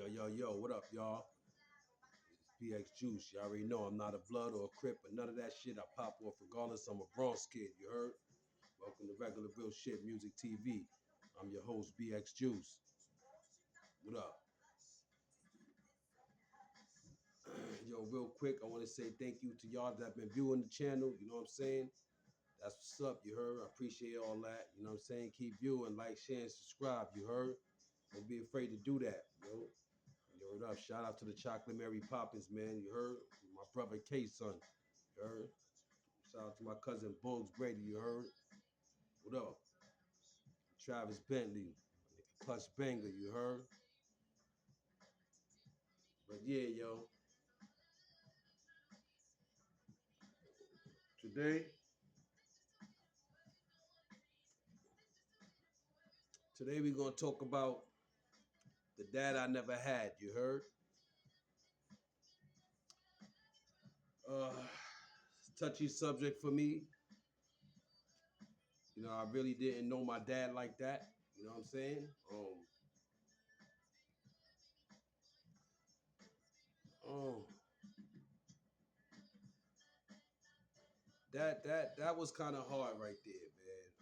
Yo, what up, y'all? It's PX Juice. You already know I'm not a blood or a crip, but none of that shit. I pop off regardless. I'm a Bronx kid, you heard? Welcome to Regular Real Shit Music TV. I'm your host, BX Juice. What up? Yo, real quick, I want to say thank you to y'all that have been viewing the channel. You know what I'm saying? That's what's up, you heard? I appreciate all that. You know what I'm saying? Keep viewing, like, share, and subscribe, you heard? Don't be afraid to do that, yo. You heard up. Shout out to the Chocolate Mary Poppins, man. You heard? My brother K-Son. You heard? Shout out to my cousin Bugs Brady. You heard? What up? Travis Bentley. Clutch Banger. You heard? But yeah, yo. Today, today we're gonna talk about the dad I never had. You heard? Uh, touchy subject for me. You know, I really didn't know my dad like that. You know what I'm saying? Um, that was kind of hard right there, man.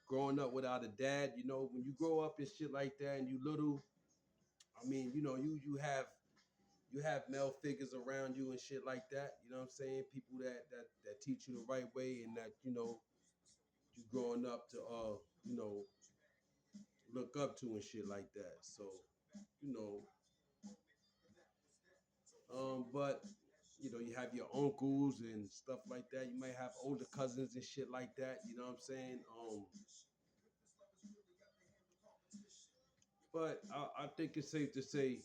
Growing up without a dad, you know, when you grow up and shit like that, and you little, I mean, you know, you have male figures around you and shit like that. You know what I'm saying? People that teach you the right way and that you growing up to look up to and shit like that. So you know, but you have your uncles and stuff like that. You might have older cousins and shit like that. You know what I'm saying? But I think it's safe to say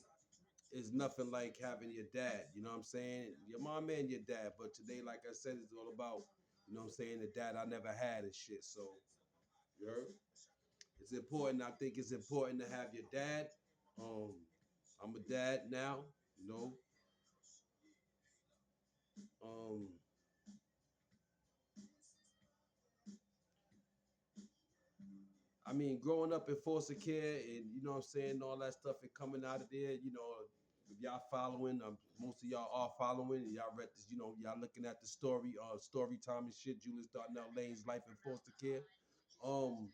it's nothing like having your dad. You know what I'm saying? Your mom and your dad. But today, like I said, it's all about what I'm saying, the dad I never had and shit. So you heard? It's important. I think it's important to have your dad. Um, I'm a dad now. You know. Um, I mean, growing up in foster care and you know what I'm saying, all that stuff and coming out of there, if y'all following, most of y'all are following, and y'all read this, y'all looking at the story time and shit, Julius Darnell Lane's life in foster care. Um,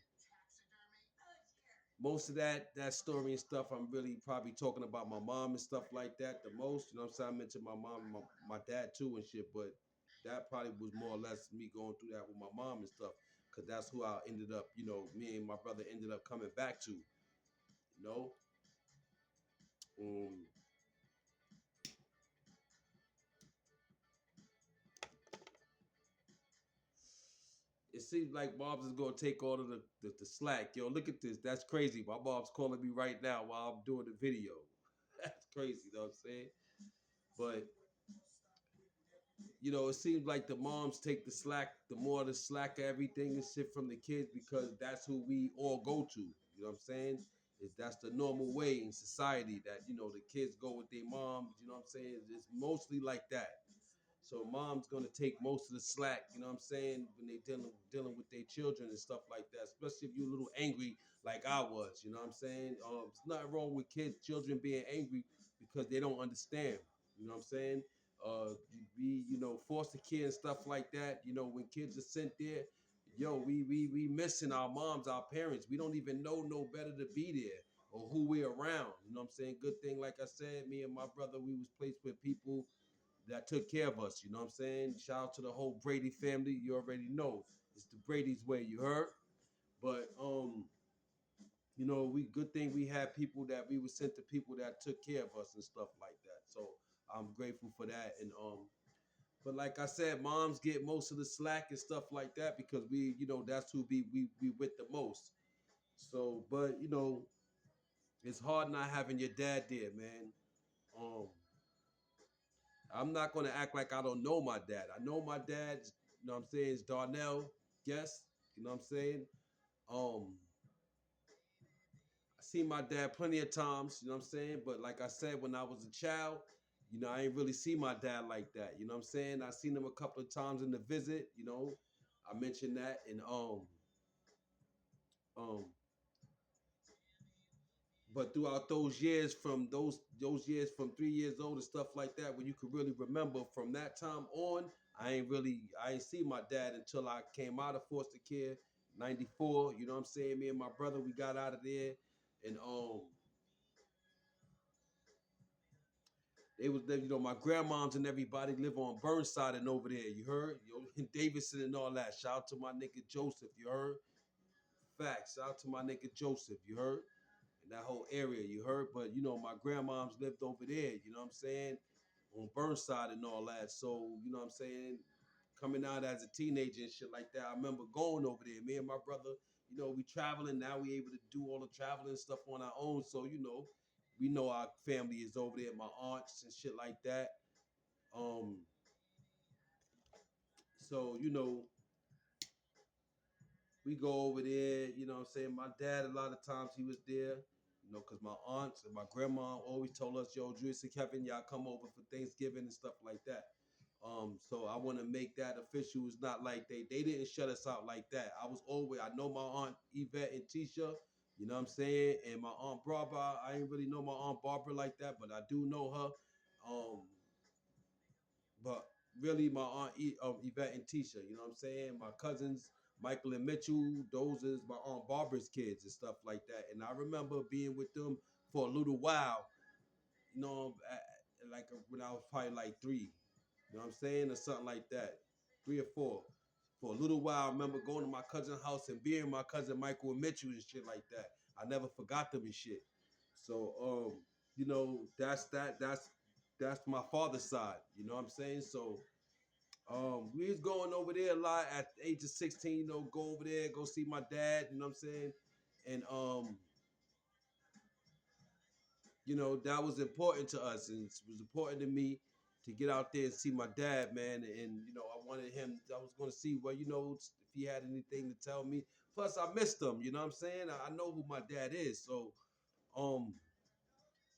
Most of that story and stuff, I'm really probably talking about my mom and stuff like that the most. You know what I'm saying? I mentioned my mom and my dad too and shit, but that probably was more or less me going through that with my mom and stuff. Cause that's who I ended up, me and my brother ended up coming back to, you know. Um, it seems like Bob's is gonna take all of the slack. Yo, look at this. That's crazy. My mom's calling me right now while I'm doing the video. That's crazy, you know what I'm saying? But it seems like the moms take the slack, the more the slack of everything and shit from the kids because that's who we all go to. You know what I'm saying? That's the normal way in society that the kids go with their moms. You know what I'm saying? It's mostly like that. So mom's gonna take most of the slack. You know what I'm saying? When they dealing with their children and stuff like that. Especially if you're a little angry like I was. You know what I'm saying? There's nothing wrong with children being angry because they don't understand. You know what I'm saying? Foster care and stuff like that. When kids are sent there, we missing our moms, our parents. We don't even know no better to be there or who we're around. You know what I'm saying? Good thing, like I said, me and my brother, we was placed with people that took care of us. You know what I'm saying? Shout out to the whole Brady family. You already know it's the Brady's way. You heard? But we good thing we had people that we were sent to people that took care of us and stuff like that. So I'm grateful for that. And but like I said, moms get most of the slack and stuff like that because that's who we with the most. So, but it's hard not having your dad there, man. Um, I'm not gonna act like I don't know my dad. I know my dad, you know what I'm saying, is Darnell Guest, you know what I'm saying? Um, I seen my dad plenty of times, you know what I'm saying? But like I said, when I was a child, I ain't really see my dad like that. You know what I'm saying? I seen him a couple of times in the visit, I mentioned that. And um But throughout those years, from those years from 3 years old and stuff like that, when you could really remember from that time on, I ain't see my dad until I came out of foster care, '94. You know what I'm saying? Me and my brother, we got out of there, and they was there, you know, my grandmoms and everybody live on Burnside and over there. You heard? Davidson and all that. Shout out to my nigga Joseph. You heard? Facts. Shout out to my nigga Joseph. You heard? In that whole area. You heard? But you know, my grandmoms lived over there. You know what I'm saying? On Burnside and all that. So you know what I'm saying? Coming out as a teenager and shit like that, I remember going over there. Me and my brother, you know, we traveling. Now we able to do all the traveling stuff on our own. So you know, we know our family is over there. My aunts and shit like that. Um, so you know, we go over there, you know what I'm saying? My dad, a lot of times he was there, you know, because my aunts and my grandma always told us, yo, Juice and Kevin, y'all come over for Thanksgiving and stuff like that. So I want to make that official. It's not like they didn't shut us out like that. I was always, I know my aunt Yvette and Tisha, you know what I'm saying? And my aunt Barbara, I ain't really know my aunt Barbara like that, but I do know her. Um, but really my aunt Yvette and Tisha, you know what I'm saying? My cousins, Michael and Mitchell, those is my aunt Barbara's kids and stuff like that. And I remember being with them for a little while, you know, when I was probably like 3, you know what I'm saying, or something like that, 3 or 4. For a little while, I remember going to my cousin's house and being my cousin Michael and Mitchell and shit like that. I never forgot them and shit. So, you know, that's my father's side. You know what I'm saying? So, we was going over there a lot at the age of 16, you know, go over there, go see my dad, you know what I'm saying? And you know, that was important to us and it was important to me to get out there and see my dad, man. And you know, I was gonna see well, you know, if he had anything to tell me. Plus I missed him, you know what I'm saying? I know who my dad is. So um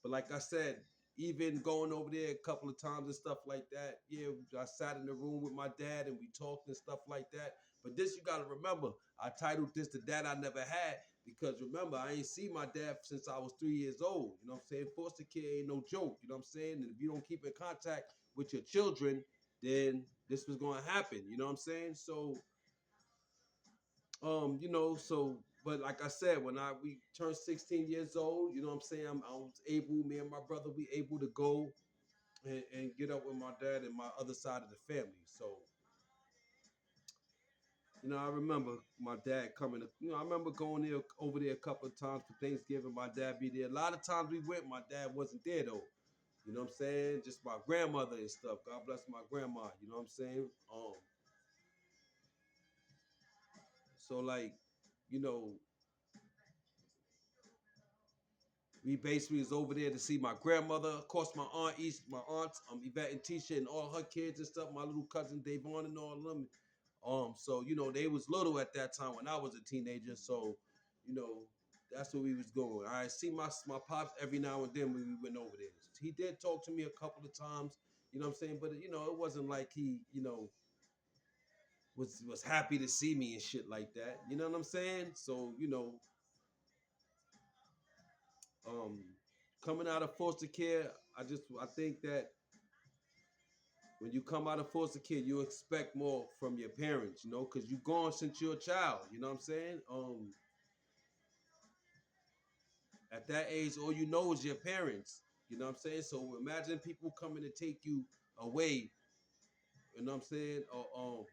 but like I said, even going over there a couple of times and stuff like that, yeah, I sat in the room with my dad and we talked and stuff like that. But this, you got to remember, I titled this The Dad I Never Had because remember, I ain't seen my dad since I was 3 years old. You know what I'm saying? Foster care ain't no joke. You know what I'm saying? And if you don't keep in contact with your children, then this was going to happen. You know what I'm saying? So, you know, so but like I said, when we turned 16 years old, you know what I'm saying, I was able, me and my brother, we able to go and get up with my dad and my other side of the family. So, you know, I remember my dad coming. You know, I remember going there over there a couple of times for Thanksgiving. My dad be there. A lot of times we went, my dad wasn't there though. You know what I'm saying? Just my grandmother and stuff. God bless my grandma. You know what I'm saying? So like, you know, we basically was over there to see my grandmother, of course, my aunts, Yvette and Tisha, and all her kids and stuff. My little cousin Davon and all of them. So you know they was little at that time when I was a teenager. So, you know, that's where we was going. I see my pops every now and then when we went over there. He did talk to me a couple of times. You know what I'm saying? But you know, it wasn't like he, you know, was happy to see me and shit like that. You know what I'm saying? So you know, um, coming out of foster care, I think that when you come out of foster care, you expect more from your parents, you know, because you're gone since you're a child. You know what I'm saying? At that age, all you know is your parents. You know what I'm saying? So imagine people coming to take you away. You know what I'm saying? Or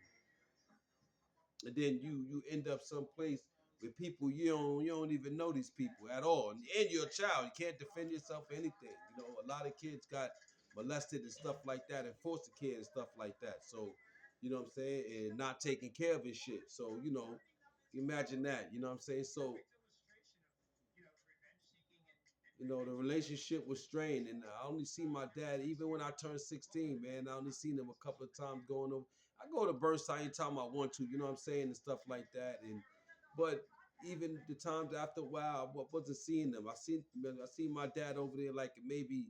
and then you end up someplace with people you don't even know these people at all, and you're a child. You can't defend yourself or anything. You know, a lot of kids got molested and stuff like that, and foster care and stuff like that. So, you know what I'm saying, and not taking care of his shit. So, you know, imagine that. You know what I'm saying? So, you know, the relationship was strained, and I only see my dad even when I turned 16. Man, I only seen him a couple of times going over. I go to Burnside anytime I want to, you know what I'm saying, and stuff like that. And but even the times after a while, I wasn't seeing them. I seen my dad over there like maybe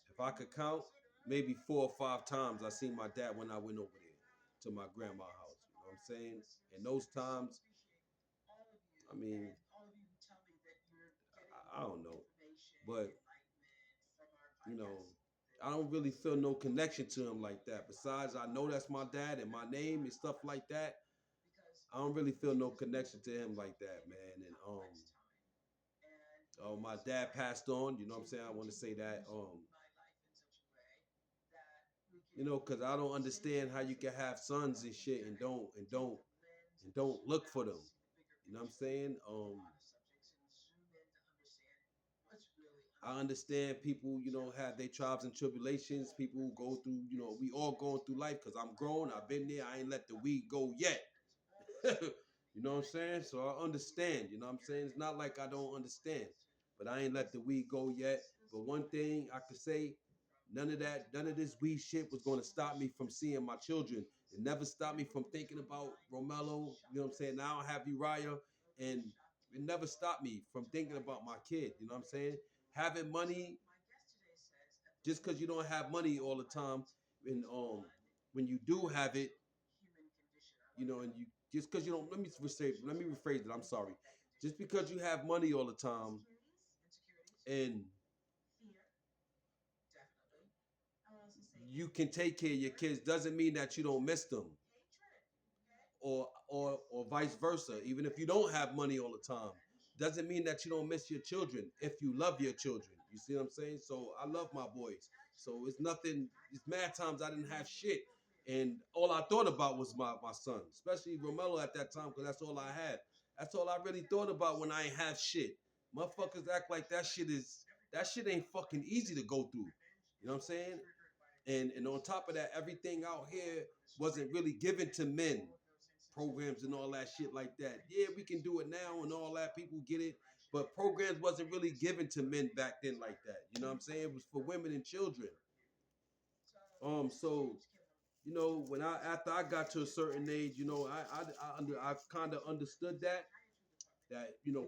if I could count, maybe 4 or 5 times I seen my dad when I went over there to my grandma's house. You know what I'm saying? And those times, I mean, I don't know, but you know, I don't really feel no connection to him like that. Besides, I know that's my dad and my name and stuff like that. I don't really feel no connection to him like that, man. And oh, my dad passed on. You know what I'm saying? I want to say that. You know, because I don't understand how you can have sons and shit and don't look for them. You know what I'm saying? I understand people, have their tribes and tribulations. People who go through, we all going through life because I'm grown. I've been there. I ain't let the weed go yet. You know what I'm saying? So I understand. You know what I'm saying? It's not like I don't understand, but I ain't let the weed go yet. But one thing I could say, none of this weed shit was going to stop me from seeing my children. It never stopped me from thinking about Romello. You know what I'm saying? Now I have Uriah, and it never stopped me from thinking about my kid. You know what I'm saying? Having money, just because you don't have money all the time, and when you do have it, and you just because you don't. Let me rephrase it. I'm sorry. Just because you have money all the time, and you can take care of your kids, doesn't mean that you don't miss them, or vice versa. Even if you don't have money all the time, doesn't mean that you don't miss your children if you love your children. You see what I'm saying? So I love my boys. So it's nothing. It's mad times I didn't have shit, and all I thought about was my son, especially Romello at that time, because that's all I had. That's all I really thought about when I ain't have shit. Motherfuckers act like that shit ain't fucking easy to go through. You know what I'm saying? And on top of that, everything out here wasn't really given to men. Programs and all that shit like that. Yeah, we can do it now and all that. People get it. But programs wasn't really given to men back then like that. You know what I'm saying? It was for women and children. So when after I got to a certain age, I kind of understood that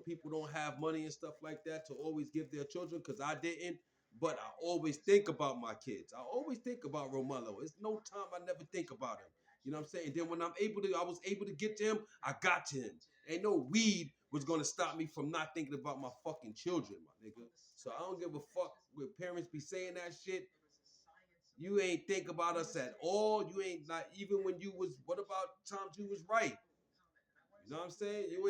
people don't have money and stuff like that to always give their children, because I didn't. But I always think about my kids. I always think about Romello. It's no time I never think about him. You know what I'm saying? And then when I was able to get to him, I got to him. Ain't no weed was gonna stop me from not thinking about my fucking children, my nigga. So I don't give a fuck when parents be saying that shit. You ain't think about us at all. You ain't not even when you was. What about times you was right? You know what I'm saying? You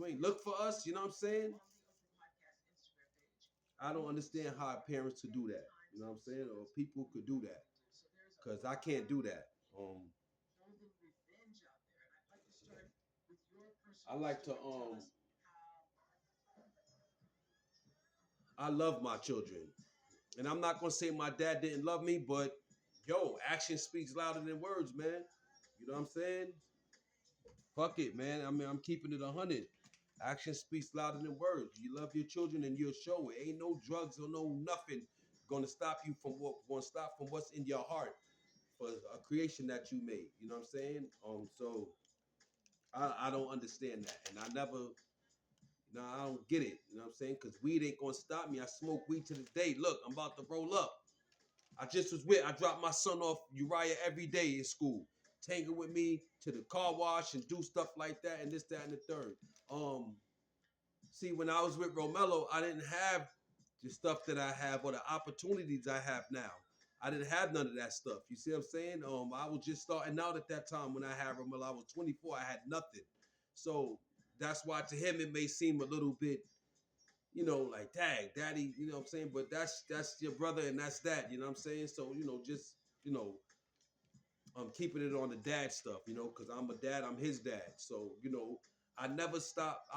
ain't look for us. You know what I'm saying? I don't understand how parents could do that. You know what I'm saying? Or people could do that. Cause I can't do that. I like to I love my children. And I'm not gonna say my dad didn't love me, but yo, action speaks louder than words, man. You know what I'm saying? Fuck it, man. I mean, I'm keeping it 100. Action speaks louder than words. You love your children and you'll show it. Ain't no drugs or no nothing gonna stop you from what's in your heart for a creation that you made. You know what I'm saying? So I don't understand that, and I never. No, I don't get it. You know what I'm saying? Because weed ain't gonna stop me. I smoke weed to this day. Look, I'm about to roll up. I dropped my son off Uriah every day in school. Take it with me to the car wash and do stuff like that and this, that, and the third. Um, See, when I was with Romello, I didn't have the stuff that I have or the opportunities I have now. I didn't have none of that stuff. You see what I'm saying? I was just starting out at that time when I had Romello. I was 24. I had nothing. So that's why to him it may seem a little bit, like, dang, daddy, you know what I'm saying? But that's your brother and that's that, you know what I'm saying? So, just, I'm keeping it on the dad stuff, because I'm a dad, I'm his dad. So, I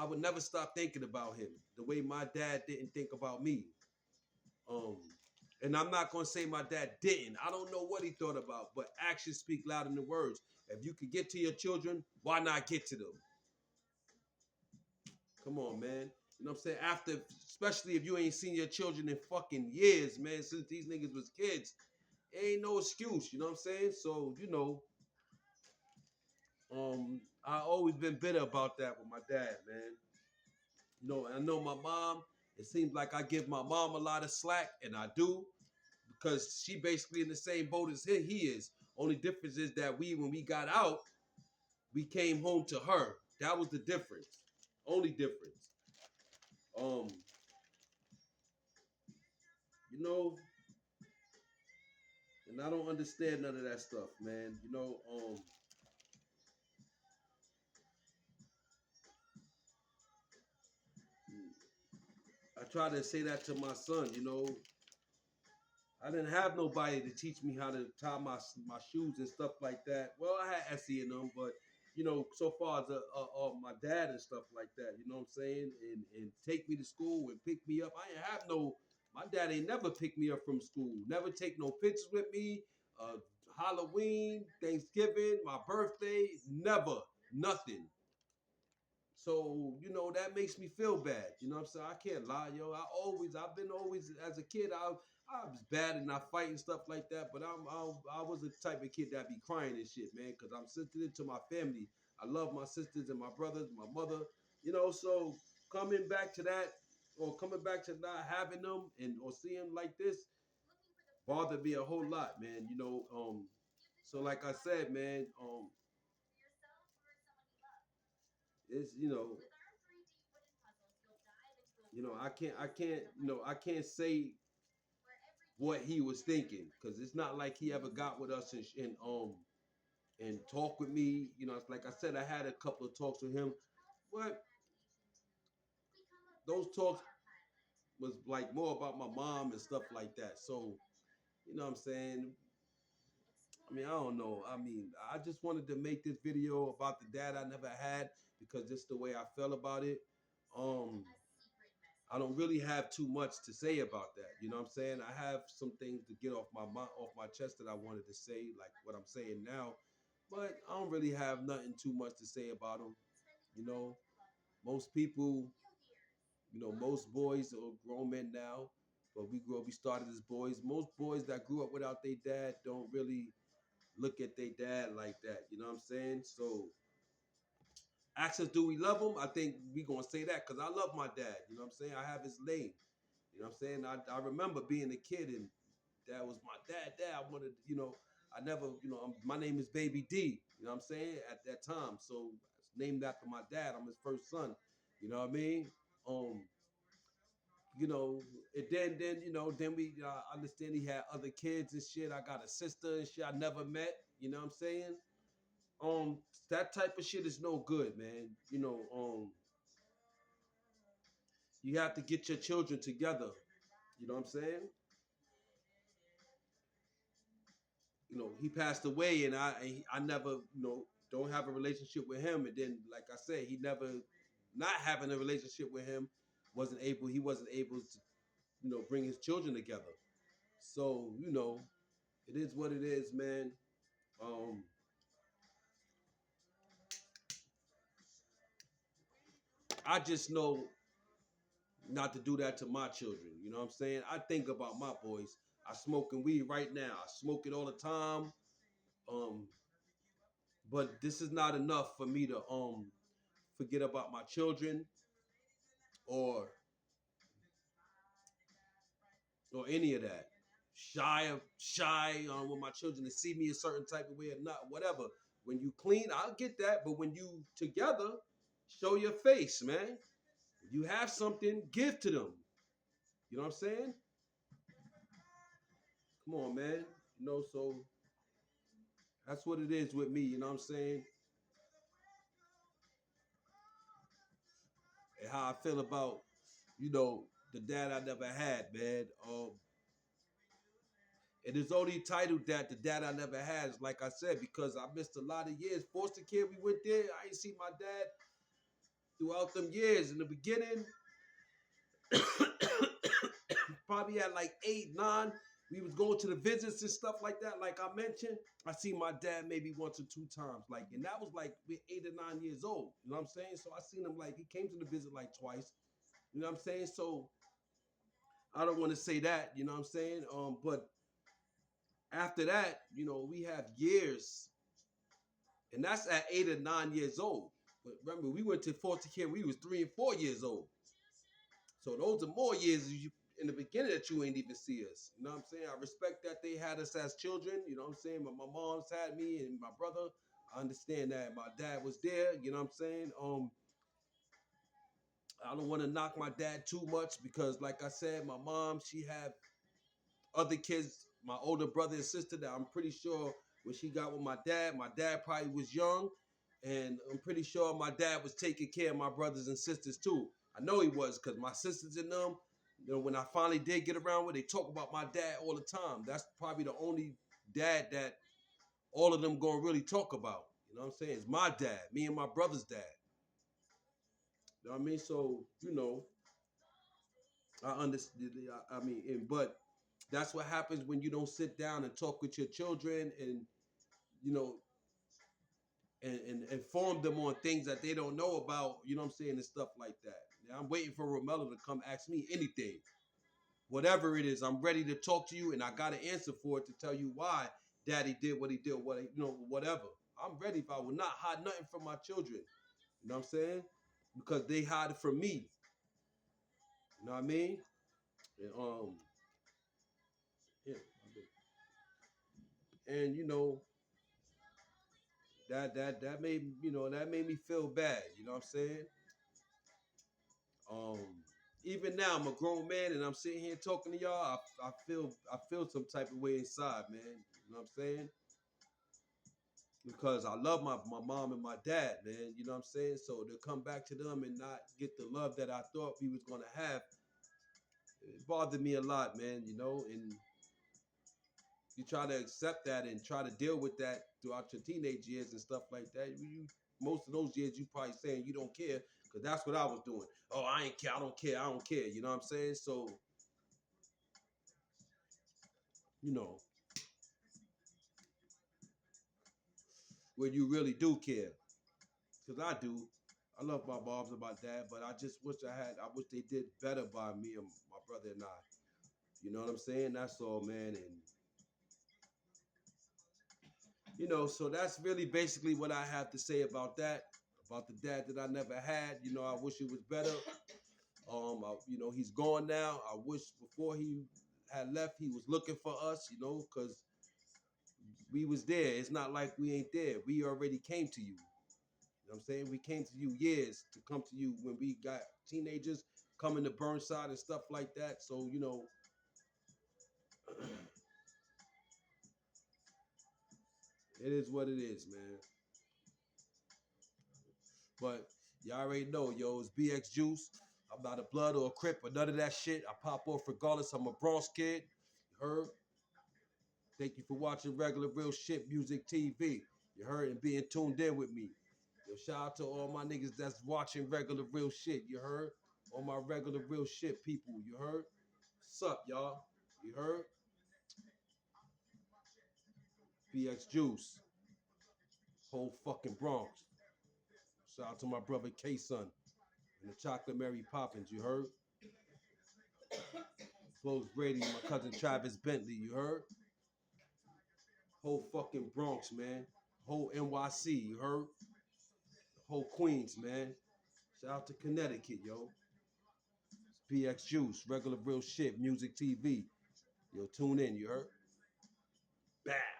would never stop thinking about him the way my dad didn't think about me. Um, and I'm not gonna say my dad didn't. I don't know what he thought about, but actions speak louder than words. If you could get to your children, why not get to them? Come on, man. You know what I'm saying? Especially if you ain't seen your children in fucking years, man, since these niggas was kids. Ain't no excuse, you know what I'm saying? So, I always been bitter about that with my dad, man. I know my mom. It seems like I give my mom a lot of slack, and I do, because she basically in the same boat as he is. Only difference is that when we got out, we came home to her. That was the difference. Only difference. Um, you know, and I don't understand none of that stuff, man. I try to say that to my son. I didn't have nobody to teach me how to tie my shoes and stuff like that. Well, I had Essie and them, but so far as my dad and stuff like that, you know what I'm saying, and take me to school and pick me up. I ain't have no. My dad ain't never picked me up from school. Never take no pictures with me. Uh, Halloween, Thanksgiving, my birthday, never, nothing. So, that makes me feel bad. You know what I'm saying? I can't lie, yo. I've been always, as a kid, I was bad and I fight and stuff like that, but I was the type of kid that be crying and shit, man, because I'm sensitive to my family. I love my sisters and my brothers, my mother, so coming back to that, or coming back to not having them or seeing them like this bothered me a whole lot, man. So like I said, man, it's I can't say what he was thinking because it's not like he ever got with us and talk with me. It's like I said, I had a couple of talks with him, but those talks was like more about my mom and stuff like that. So what I'm saying. I mean, I don't know. I mean, I just wanted to make this video about the dad I never had because just the way I felt about it. Um, I don't really have too much to say about that. You know what I'm saying? I have some things to get off my chest that I wanted to say, like what I'm saying now, but I don't really have nothing too much to say about them. You know, most people, most boys are grown men now, but we started as boys. Most boys that grew up without their dad don't really look at their dad like that. You know what I'm saying? So, ask us, do we love him? I think we gonna say that because I love my dad. You know what I'm saying? I have his name. You know what I'm saying? I remember being a kid and that was my dad. Dad, I wanted, I never, my name is Baby D. You know what I'm saying? At that time, so it's named after my dad. I'm his first son. You know what I mean? Um, and then then we understand he had other kids and shit. I got a sister and shit I never met. You know what I'm saying? Um, that type of shit is no good, man. You have to get your children together. You know what I'm saying? He passed away, and I never, don't have a relationship with him. And then, like I said, he never, not having a relationship with him, he wasn't able to, bring his children together. So, it is what it is, man. Um, I just know not to do that to my children. You know what I'm saying? I think about my boys. I smoking weed right now. I smoke it all the time. Um, but this is not enough for me to forget about my children or any of that. Shy with my children to see me a certain type of way or not, whatever. When you clean, I'll get that. But when you together, show your face, man. If you have something, give to them. You know what I'm saying? Come on, man. So that's what it is with me. You know what I'm saying? And how I feel about, the dad I never had, man. It is only titled that the dad I never had, like I said, because I missed a lot of years. Foster care, we went there. I ain't see my dad throughout them years. In the beginning, probably at like 8, 9, we was going to the visits and stuff like that. Like I mentioned, I see my dad maybe once or two times. Like, and that was like 8 or 9 years old. You know what I'm saying? So I seen him like he came to the visit like twice. You know what I'm saying? So I don't want to say that. You know what I'm saying? But after that, we have years, and that's at 8 or 9 years old. But remember, we went to foster care. We was 3 and 4 years old. So those are more years in the beginning that you ain't even see us. You know what I'm saying? I respect that they had us as children. You know what I'm saying? My mom's had me and my brother. I understand that my dad was there. You know what I'm saying? I don't want to knock my dad too much because, like I said, my mom, she had other kids, my older brother and sister that I'm pretty sure when she got with my dad probably was young. And I'm pretty sure my dad was taking care of my brothers and sisters too. I know he was because my sisters and them, when I finally did get around with, they talk about my dad all the time. That's probably the only dad that all of them gonna really talk about. You know what I'm saying? It's my dad, me and my brother's dad. You know what I mean? So, I understand. I mean, but that's what happens when you don't sit down and talk with your children and you know and inform them on things that they don't know about. You know what I'm saying, and stuff like that. Now, I'm waiting for Romello to come ask me anything, whatever it is. I'm ready to talk to you, and I got an answer for it to tell you why Daddy did what he did. Whatever. I'm ready. If I will not hide nothing from my children. You know what I'm saying? Because they hide it from me. You know what I mean? And, yeah. And that made that made me feel bad. You know what I'm saying? Um, Even now I'm a grown man and I'm sitting here talking to y'all. I feel some type of way inside, man. You know what I'm saying? Because I love my mom and my dad, man. You know what I'm saying? So to come back to them and not get the love that I thought we was gonna have, it bothered me a lot, man. And you try to accept that and try to deal with that throughout your teenage years and stuff like that. Most of those years you probably saying you don't care because that's what I was doing. Oh, I ain't care. I don't care. I don't care. You know what I'm saying? So, you know, when you really do care, because I do. I love my moms and my dad, but I just wish I wish they did better by me and my brother and I. You know what I'm saying? That's all, man. And so that's really basically what I have to say about that. About the dad that I never had. I wish it was better. He's gone now. I wish before he had left, he was looking for us. Because we was there. It's not like we ain't there. We already came to you. You know what I'm saying? We came to you years to come to you when we got teenagers coming to Burnside and stuff like that. So, it is what it is, man. But y'all already know, yo, it's BX Juice. I'm not a blood or a crip or none of that shit. I pop off regardless. I'm a Bronx kid. You heard? Thank you for watching Regular Real Shit Music TV. You heard, and being tuned in with me. Yo, shout out to all my niggas that's watching Regular Real Shit. You heard? All my Regular Real Shit people. You heard? What's up, y'all? You heard? BX Juice. Whole fucking Bronx. Shout out to my brother K-Son and the Chocolate Mary Poppins. You heard? Close Brady, my cousin Travis Bentley. You heard? Whole fucking Bronx, man. Whole NYC. You heard? Whole Queens, man. Shout out to Connecticut, yo. It's PX Juice, Regular Real Shit, Music TV. Yo, tune in, you heard? Bad.